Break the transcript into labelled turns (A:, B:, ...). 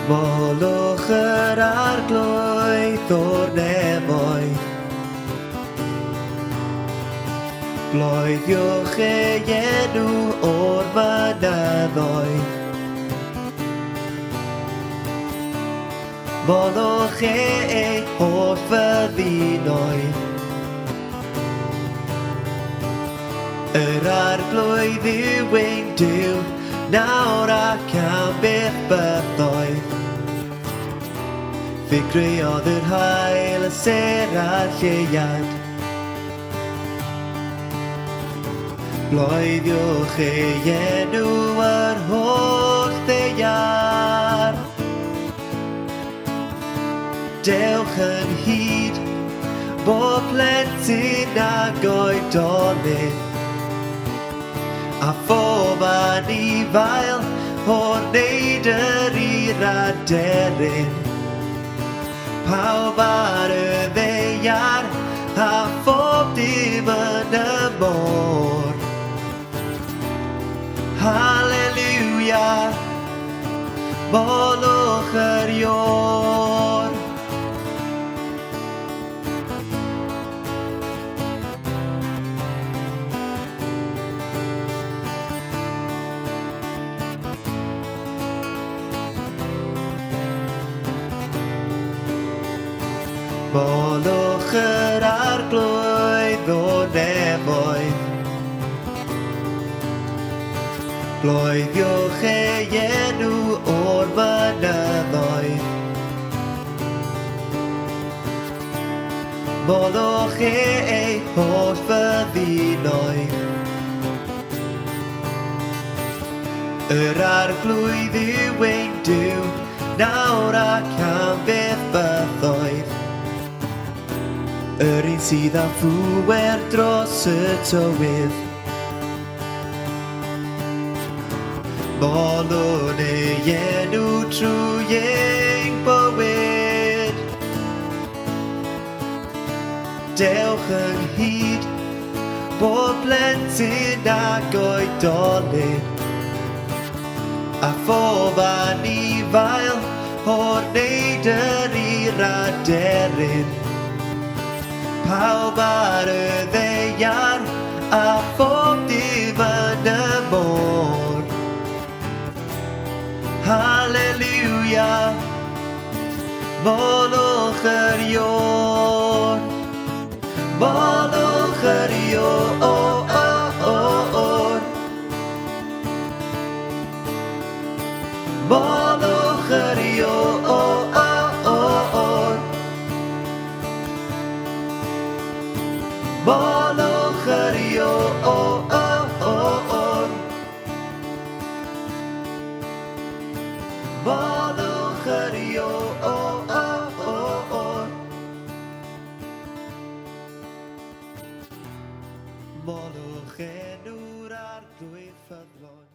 A: Molwch yr arglwydd o'r nefoedd, bloeddiwch ei enw o'r mynyddoedd. Molwch ei holl fyddinoedd, yr arglwydd yw ein Duw, nawr ac am byth bythoedd. Fe greodd yr haul, y ser a'r lleuad. Bloeddiwch ei enw yr holl ddeiar. Dewch yn hyd, bob plentyn ag oedolyn, a phob anifail o'r neidr i'r aderyn. Pawb ar y ddeiar, a phob dim yn y môr. Halleluia, molwch yr ior. Molwch yr arglwydd o'r nefoedd, bloeddiwch ei enw o'r mynyddoedd. Molwch ei holl fyddinoedd, yr arglwydd yw ein Duw, nawr ac am byth bythoedd. Yr un sydd â phŵer dros y tywydd. Molwn ei enw trwy ein bywyd. Dewch ynghyd, bob plentyn ag oedolyn, a phob anifail o'r neidr i'r aderyn. Pawb ar y ddeiar, a phob dim yn y môr. Halleluia, molwch yr ior. Molwch yr ior. Molwch yr ior. Molwch yr ior. Molwch yr ior. Molwch enw'r arglwydd ffyddlon.